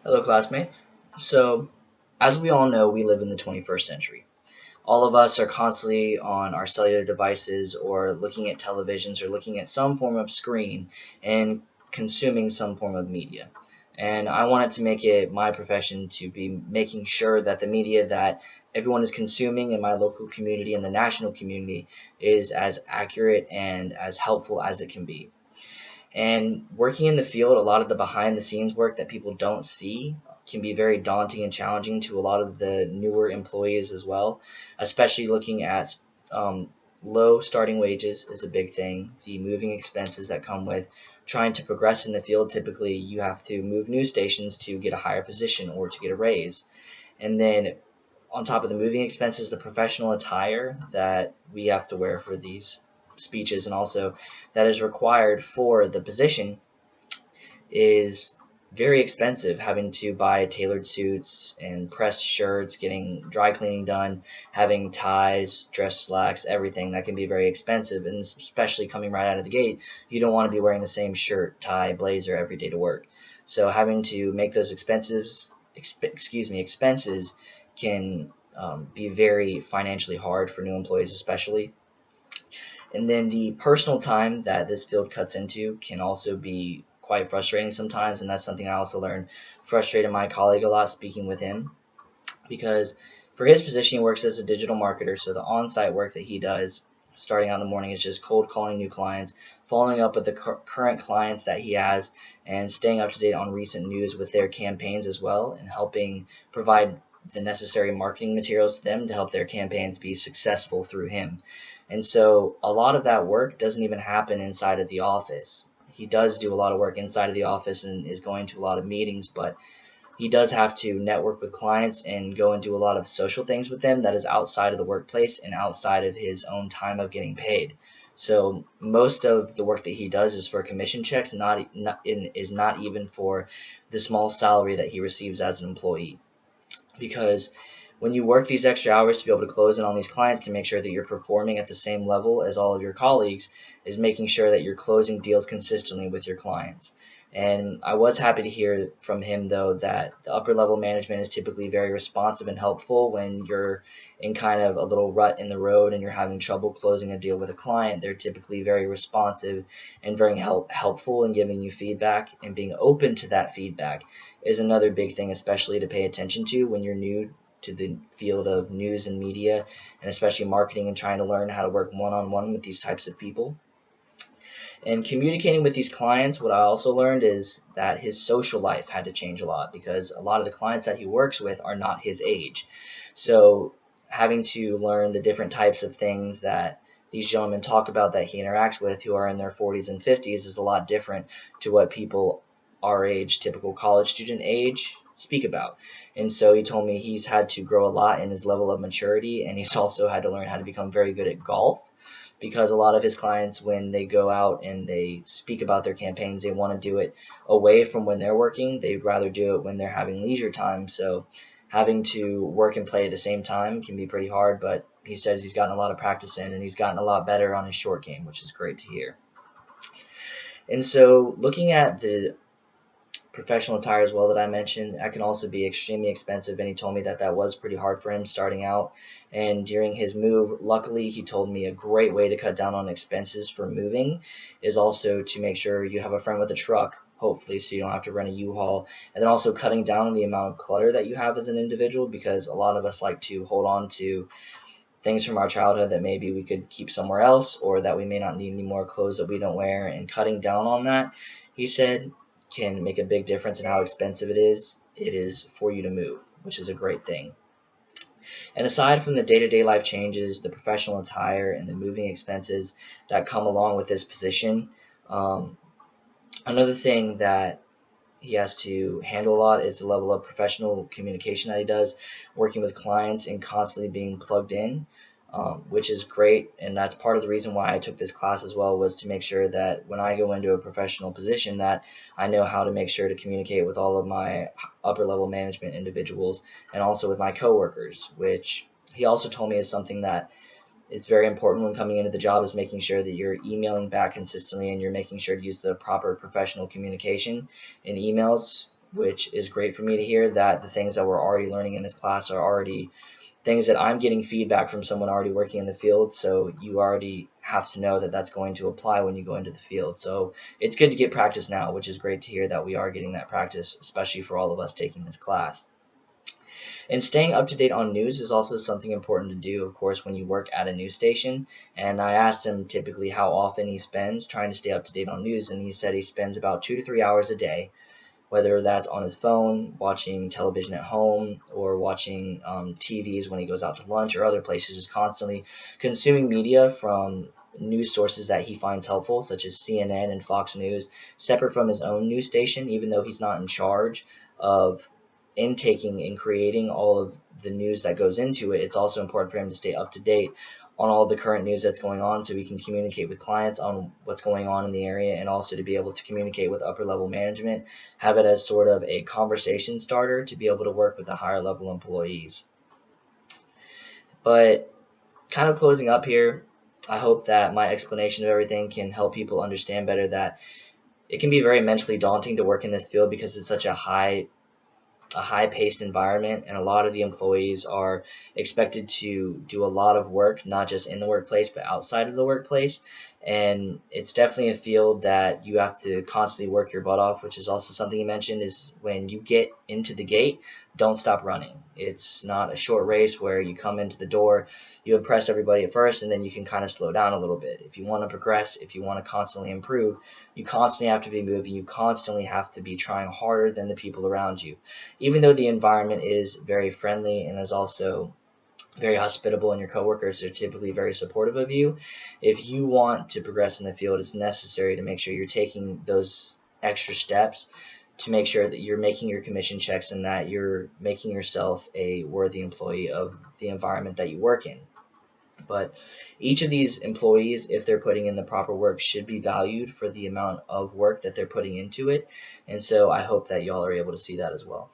Hello, classmates. So, as we all know, we live in the 21st century. All of us are constantly on our cellular devices or looking at televisions or looking at some form of screen and consuming some form of media. And I wanted to make it my profession to be making sure that the media that everyone is consuming in my local community and the national community is as accurate and as helpful as it can be. And working in the field, a lot of the behind the scenes work that people don't see can be very daunting and challenging to a lot of the newer employees as well, especially looking at low starting wages is a big thing. The moving expenses that come with trying to progress in the field, typically you have to move news stations to get a higher position or to get a raise. And then on top of the moving expenses, the professional attire that we have to wear for these speeches and also that is required for the position is very expensive, having to buy tailored suits and pressed shirts, getting dry cleaning done, having ties, dress slacks, everything that can be very expensive. And especially coming right out of the gate, you don't want to be wearing the same shirt, tie, blazer every day to work. So having to make those expenses can be very financially hard for new employees, especially. And then the personal time that this field cuts into can also be quite frustrating sometimes, and that's something I also learned frustrated my colleague a lot speaking with him because for his position he works as a digital marketer, so the on-site work that he does starting out in the morning is just cold calling new clients, following up with the current clients that he has, and staying up to date on recent news with their campaigns as well, and helping provide the necessary marketing materials to them to help their campaigns be successful through him. And so a lot of that work doesn't even happen inside of the office. He does do a lot of work inside of the office and is going to a lot of meetings, but he does have to network with clients and go and do a lot of social things with them that is outside of the workplace and outside of his own time of getting paid. So most of the work that he does is for commission checks, is not even for the small salary that he receives as an employee. Because when you work these extra hours to be able to close in on these clients to make sure that you're performing at the same level as all of your colleagues is making sure that you're closing deals consistently with your clients. And I was happy to hear from him, though, that the upper level management is typically very responsive and helpful when you're in kind of a little rut in the road and you're having trouble closing a deal with a client. They're typically very responsive and very helpful in giving you feedback, and being open to that feedback is another big thing, especially to pay attention to when you're new to the field of news and media, and especially marketing, and trying to learn how to work one-on-one with these types of people. And communicating with these clients, what I also learned is that his social life had to change a lot because a lot of the clients that he works with are not his age. So having to learn the different types of things that these gentlemen talk about that he interacts with who are in their 40s and 50s is a lot different to what people our age, typical college student age, speak about. And so he told me he's had to grow a lot in his level of maturity, and he's also had to learn how to become very good at golf because a lot of his clients, when they go out and they speak about their campaigns, they want to do it away from when they're working. They'd rather do it when they're having leisure time. So having to work and play at the same time can be pretty hard, but he says he's gotten a lot of practice in and he's gotten a lot better on his short game, which is great to hear. And so looking at the professional attire as well that I mentioned, that can also be extremely expensive, and he told me that that was pretty hard for him starting out. And during his move, luckily he told me a great way to cut down on expenses for moving is also to make sure you have a friend with a truck, hopefully, so you don't have to rent a U-Haul, and then also cutting down on the amount of clutter that you have as an individual, because a lot of us like to hold on to things from our childhood that maybe we could keep somewhere else, or that we may not need any more clothes that we don't wear, and cutting down on that, he said, can make a big difference in how expensive it is for you to move, which is a great thing. And aside from the day-to-day life changes, the professional attire, and the moving expenses that come along with this position, another thing that he has to handle a lot is the level of professional communication that he does, working with clients and constantly being plugged in, which is great. And that's part of the reason why I took this class as well, was to make sure that when I go into a professional position that I know how to make sure to communicate with all of my upper level management individuals and also with my coworkers, which he also told me is something that is very important when coming into the job, is making sure that you're emailing back consistently and you're making sure to use the proper professional communication in emails which is great for me to hear that the things that we're already learning in this class are already things that I'm getting feedback from someone already working in the field. So you already have to know that that's going to apply when you go into the field. So it's good to get practice now, which is great to hear that we are getting that practice, especially for all of us taking this class. And staying up to date on news is also something important to do, of course, when you work at a news station. And I asked him typically how often he spends trying to stay up to date on news, and he said he spends about 2 to 3 hours a day, whether that's on his phone, watching television at home, or watching TVs when he goes out to lunch or other places, just constantly consuming media from news sources that he finds helpful, such as CNN and Fox News, separate from his own news station, even though he's not in charge of intaking and creating all of the news that goes into it. It's also important for him to stay up to date on all the current news that's going on so he can communicate with clients on what's going on in the area, and also to be able to communicate with upper level management, have it as sort of a conversation starter to be able to work with the higher level employees. But kind of closing up here, I hope that my explanation of everything can help people understand better that it can be very mentally daunting to work in this field because it's such a high-paced environment, and a lot of the employees are expected to do a lot of work, not just in the workplace, but outside of the workplace. And it's definitely a field that you have to constantly work your butt off, which is also something you mentioned, is when you get into the gate, don't stop running. It's not a short race where you come into the door, you impress everybody at first, and then you can kind of slow down a little bit. If you want to progress, if you want to constantly improve, you constantly have to be moving. You constantly have to be trying harder than the people around you. Even though the environment is very friendly and is also very hospitable, and your coworkers are typically very supportive of you, if you want to progress in the field, it's necessary to make sure you're taking those extra steps to make sure that you're making your commission checks and that you're making yourself a worthy employee of the environment that you work in. But each of these employees, if they're putting in the proper work, should be valued for the amount of work that they're putting into it. And so I hope that y'all are able to see that as well.